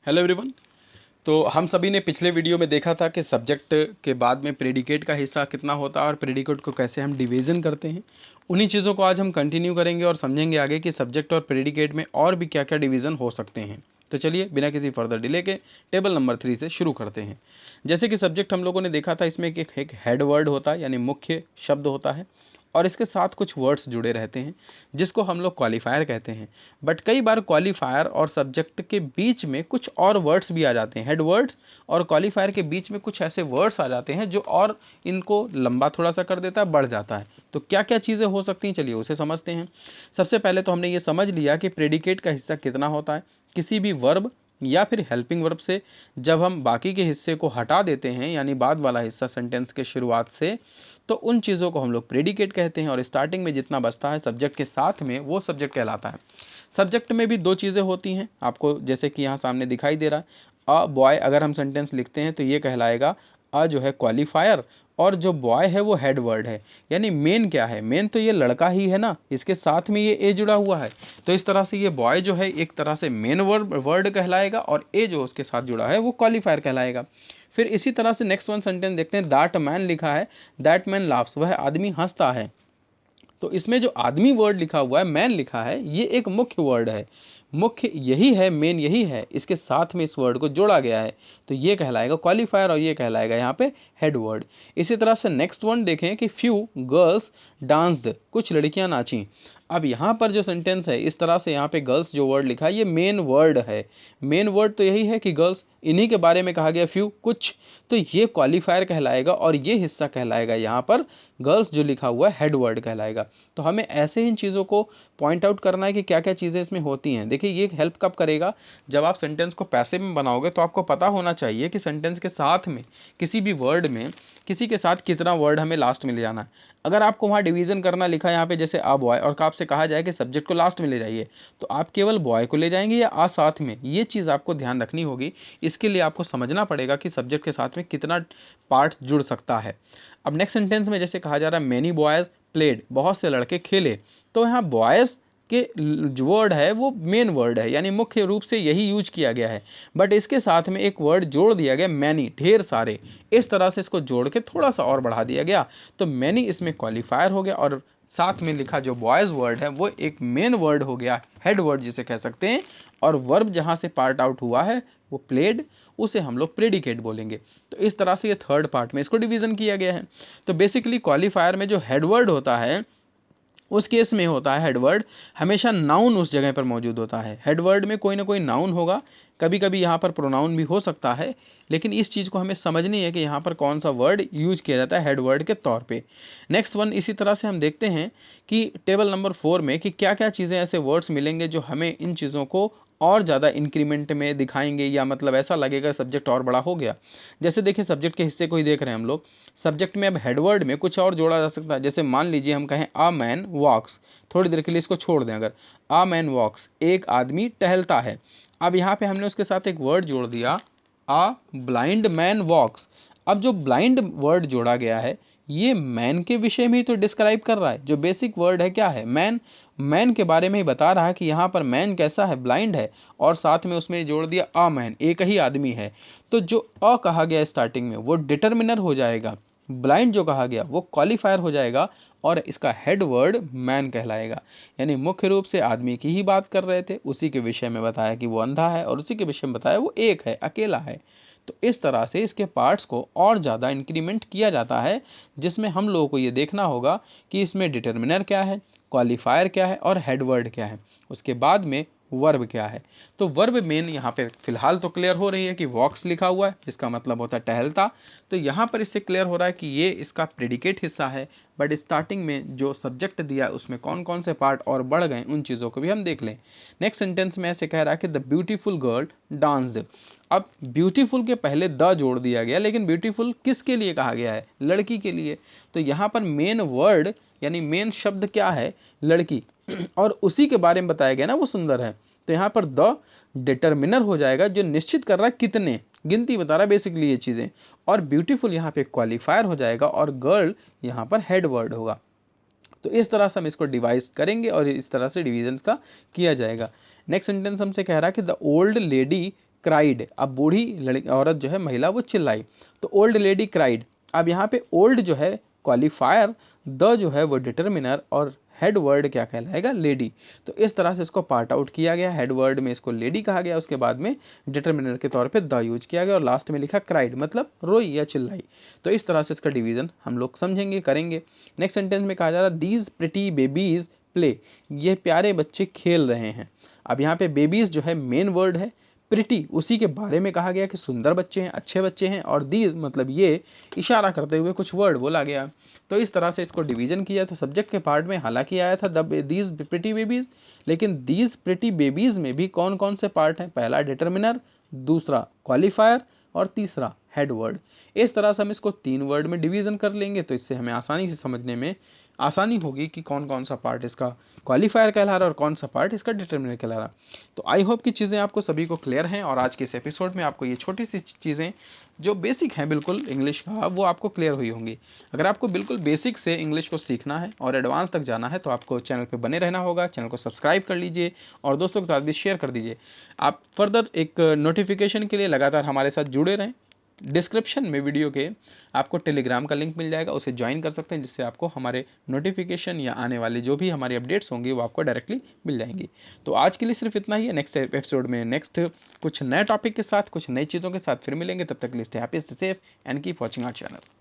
Hello everyone. तो हम सभी ने पिछले वीडियो में देखा था कि सब्जेक्ट के बाद में प्रेडिकेट का हिस्सा कितना होता है और प्रेडिकेट को कैसे हम डिवीज़न करते हैं। उन्हीं चीज़ों को आज हम कंटिन्यू करेंगे और समझेंगे आगे कि सब्जेक्ट और प्रेडिकेट में और भी क्या क्या डिवीज़न हो सकते हैं। तो चलिए बिना किसी फर्दर डिले के टेबल नंबर 3 से शुरू करते हैं। जैसे कि सब्जेक्ट हम लोगों ने देखा था, इसमें एक हेड वर्ड होता है यानी मुख्य शब्द होता है और इसके साथ कुछ वर्ड्स जुड़े रहते हैं जिसको हम लोग क्वालिफायर कहते हैं। बट कई बार क्वालिफायर और सब्जेक्ट के बीच में कुछ और वर्ड्स भी आ जाते हैं। हेड वर्ड्स और क्वालिफायर के बीच में कुछ ऐसे वर्ड्स आ जाते हैं जो और इनको लंबा थोड़ा सा कर देता है, बढ़ जाता है। तो क्या क्या चीज़ें हो सकती हैं, चलिए उसे समझते हैं। सबसे पहले तो हमने ये समझ लिया कि प्रेडिकेट का हिस्सा कितना होता है। किसी भी वर्ब या फिर हेल्पिंग वर्ब से जब हम बाकी के हिस्से को हटा देते हैं, यानी बाद वाला हिस्सा सेंटेंस के शुरुआत से, तो उन चीज़ों को हम लोग प्रेडिकेट कहते हैं और स्टार्टिंग में जितना बचता है सब्जेक्ट के साथ में वो सब्जेक्ट कहलाता है। सब्जेक्ट में भी दो चीज़ें होती हैं आपको, जैसे कि यहाँ सामने दिखाई दे रहा है अ बॉय। अगर हम सेंटेंस लिखते हैं तो ये कहलाएगा अ जो है क्वालिफायर और जो बॉय है वो हेड वर्ड है। यानी मेन क्या है, मेन तो ये लड़का ही है ना, इसके साथ में ये ए जुड़ा हुआ है। तो इस तरह से ये बॉय जो है एक तरह से मेन वर्ड कहलाएगा और ए जो उसके साथ जुड़ा है वो क्वालिफायर कहलाएगा। फिर इसी तरह से नेक्स्ट वन सेंटेंस देखते हैं। दैट मैन लिखा है, दैट मैन लाफ्स, वह आदमी हंसता है। तो इसमें जो आदमी वर्ड लिखा हुआ है, मैन लिखा है, ये एक मुख्य वर्ड है। मुख्य यही है, मेन यही है, इसके साथ में इस वर्ड को जोड़ा गया है। तो ये कहलाएगा क्वालिफायर और ये कहलाएगा यहाँ पे हेड वर्ड। इसी तरह से नेक्स्ट वन देखें कि फ्यू गर्ल्स डांस्ड, कुछ लड़कियां नाची। अब यहाँ पर जो सेंटेंस है इस तरह से, यहाँ पे गर्ल्स जो वर्ड लिखा है ये मेन वर्ड है। मेन वर्ड तो यही है कि गर्ल्स, इन्हीं के बारे में कहा गया फ्यू कुछ। तो ये क्वालिफायर कहलाएगा और ये हिस्सा कहलाएगा यहाँ पर गर्ल्स जो लिखा हुआ है हेड वर्ड कहलाएगा। तो हमें ऐसे इन चीज़ों को पॉइंट आउट करना है कि क्या क्या चीज़ें इसमें होती हैं। देखिए ये हेल्प कब करेगा, जब आप सेंटेंस को पैसिव में बनाओगे तो आपको पता होना चाहिए कि सेंटेंस के साथ में किसी भी वर्ड में किसी के साथ कितना वर्ड हमें लास्ट में ले जाना है। अगर आपको वहाँ डिवीज़न करना लिखा है यहाँ पे जैसे आ बॉय और आपसे कहा जाए कि सब्जेक्ट को लास्ट में ले जाइए, तो आप केवल बॉय को ले जाएंगे या आ साथ में, ये चीज़ आपको ध्यान रखनी होगी। इसके लिए आपको समझना पड़ेगा कि सब्जेक्ट के साथ में कितना पार्ट जुड़ सकता है। अब नेक्स्ट सेंटेंस में जैसे कहा जा रहा है मैनी बॉयज़ प्लेड, बहुत से लड़के खेले। तो यहाँ बॉयज़ के जो वर्ड है वो मेन वर्ड है, यानी मुख्य रूप से यही यूज किया गया है। बट इसके साथ में एक वर्ड जोड़ दिया गया मैनी, ढेर सारे। इस तरह से इसको जोड़ के थोड़ा सा और बढ़ा दिया गया, तो मैनी इसमें क्वालिफायर हो गया और साथ में लिखा जो बॉयज़ वर्ड है वो एक मेन वर्ड हो गया, हेड वर्ड जिसे कह सकते हैं। और वर्ब जहाँ से पार्ट आउट हुआ है वो प्लेड, उसे हम लोग प्रेडिकेट बोलेंगे। तो इस तरह से ये थर्ड पार्ट में इसको डिवीज़न किया गया है। तो बेसिकली क्वालिफायर में जो हेड वर्ड होता है उस केस में होता है हेडवर्ड हमेशा नाउन उस जगह पर मौजूद होता है। हेडवर्ड में कोई ना कोई नाउन होगा, कभी कभी यहाँ पर प्रोनाउन भी हो सकता है, लेकिन इस चीज़ को हमें समझनी है कि यहाँ पर कौन सा वर्ड यूज किया जाता है हेडवर्ड के तौर पे। नेक्स्ट वन इसी तरह से हम देखते हैं कि टेबल नंबर 4 में कि क्या क्या चीज़ें ऐसे वर्ड्स मिलेंगे जो हमें इन चीज़ों को और ज़्यादा इंक्रीमेंट में दिखाएंगे, या मतलब ऐसा लगेगा सब्जेक्ट और बड़ा हो गया। जैसे देखिए सब्जेक्ट के हिस्से को ही देख रहे हैं हम लोग। सब्जेक्ट में अब हेडवर्ड में कुछ और जोड़ा जा सकता है। जैसे मान लीजिए हम कहें आ मैन वॉक्स, थोड़ी देर के लिए इसको छोड़ दें, अगर आ मैन वॉक्स, एक आदमी टहलता है। अब यहाँ पे हमने उसके साथ एक वर्ड जोड़ दिया आ ब्लाइंड मैन वॉक्स। अब जो ब्लाइंड वर्ड जोड़ा गया है ये मैन के विषय में ही तो डिस्क्राइब कर रहा है। जो बेसिक वर्ड है क्या है, मैन, मैन के बारे में ही बता रहा है कि यहाँ पर मैन कैसा है, ब्लाइंड है। और साथ में उसमें जोड़ दिया आ मैन, एक ही आदमी है। तो जो अ कहा गया स्टार्टिंग में वो डिटर्मिनर हो जाएगा, ब्लाइंड जो कहा गया वो क्वालिफायर हो जाएगा और इसका हेड वर्ड मैन कहलाएगा। यानी मुख्य रूप से आदमी की ही बात कर रहे थे, उसी के विषय में बताया कि वो अंधा है और उसी के विषय में बताया वो एक है, अकेला है। तो इस तरह से इसके पार्ट्स को और ज़्यादा इंक्रीमेंट किया जाता है, जिसमें हम लोगों को ये देखना होगा कि इसमें डिटर्मिनर क्या है, क्वालिफायर क्या है और हेडवर्ड क्या है, उसके बाद में वर्ब क्या है। तो वर्ब मेन यहाँ पे फिलहाल तो क्लियर हो रही है कि वॉक्स लिखा हुआ है जिसका मतलब होता है टहलता। तो यहाँ पर इससे क्लियर हो रहा है कि ये इसका प्रेडिकेट हिस्सा है। बट स्टार्टिंग में जो सब्जेक्ट दिया है उसमें कौन कौन से पार्ट और बढ़ गए उन चीज़ों को भी हम देख लें। नेक्स्ट सेंटेंस में ऐसे कह रहा है कि द ब्यूटीफुल गर्ल डांस्ड। अब ब्यूटीफुल के पहले द जोड़ दिया गया, लेकिन ब्यूटीफुल किसके लिए कहा गया है, लड़की के लिए। तो यहाँ पर मेन वर्ड यानी मेन शब्द क्या है, लड़की, और उसी के बारे में बताया गया ना वो सुंदर है। तो यहाँ पर द डिटर्मिनर हो जाएगा जो निश्चित कर रहा है कितने, गिनती बता रहा है बेसिकली ये चीज़ें। और ब्यूटीफुल यहाँ पे क्वालिफायर हो जाएगा और गर्ल यहाँ पर हेड वर्ड होगा। तो इस तरह से हम इसको डिवाइड करेंगे और इस तरह से डिवीजन का किया जाएगा। नेक्स्ट सेंटेंस हमसे कह रहा है कि द ओल्ड लेडी क्राइड, अब बूढ़ी लड़की औरत जो है महिला वो चिल्लाई, तो ओल्ड लेडी क्राइड। अब यहाँ पे ओल्ड जो है क्वालिफायर, द जो है वो डिटर्मिनर, और हेड वर्ड क्या कहलाएगा, लेडी। तो इस तरह से इसको पार्ट आउट किया गया, हेड वर्ड में इसको लेडी कहा गया, उसके बाद में डिटर्मिनर के तौर पे द यूज किया गया, और लास्ट में लिखा क्राइड मतलब रोई या चिल्लाई। तो इस तरह से इसका डिवीजन हम लोग समझेंगे, करेंगे। नेक्स्ट सेंटेंस में कहा जा रहा है दीज प्रिटी बेबीज प्ले, ये प्यारे बच्चे खेल रहे हैं। अब यहाँ पे बेबीज जो है मेन वर्ड है, प्रिटी उसी के बारे में कहा गया कि सुंदर बच्चे हैं, अच्छे बच्चे हैं, और दीज मतलब ये इशारा करते हुए कुछ वर्ड बोला गया। तो इस तरह से इसको डिवीजन किया। तो सब्जेक्ट के पार्ट में हालांकि आया था दीज प्रिटी बेबीज, लेकिन दीज प्रिटी बेबीज में भी कौन कौन से पार्ट हैं, पहला डिटर्मिनर, दूसरा क्वालिफायर, और तीसरा हेड वर्ड। इस तरह से हम इसको 3 वर्ड में डिवीजन कर लेंगे, तो इससे हमें आसानी से समझने में आसानी होगी कि कौन कौन सा पार्ट इसका क्वालिफायर कहला रहा है और कौन सा पार्ट इसका डिटर्मिनर कहला रहा है। तो आई होप कि चीज़ें आपको सभी को क्लियर हैं, और आज के इस एपिसोड में आपको ये छोटी सी चीज़ें जो बेसिक हैं बिल्कुल इंग्लिश का, वो आपको क्लियर हुई होंगी। अगर आपको बिल्कुल बेसिक से इंग्लिश को सीखना है और एडवांस तक जाना है तो आपको चैनल पे बने रहना होगा। चैनल को सब्सक्राइब कर लीजिए और दोस्तों के साथ भी शेयर कर दीजिए। आप फर्दर एक नोटिफिकेशन के लिए लगातार हमारे साथ जुड़े रहें। डिस्क्रिप्शन में वीडियो के आपको टेलीग्राम का लिंक मिल जाएगा, उसे ज्वाइन कर सकते हैं, जिससे आपको हमारे नोटिफिकेशन या आने वाले जो भी हमारी अपडेट्स होंगी वो आपको डायरेक्टली मिल जाएंगी। तो आज के लिए सिर्फ इतना ही है। नेक्स्ट एपिसोड में नेक्स्ट कुछ नए टॉपिक के साथ, कुछ नई चीज़ों के साथ फिर मिलेंगे। तब तक के लिए stay happy, stay safe and keep watching our channel.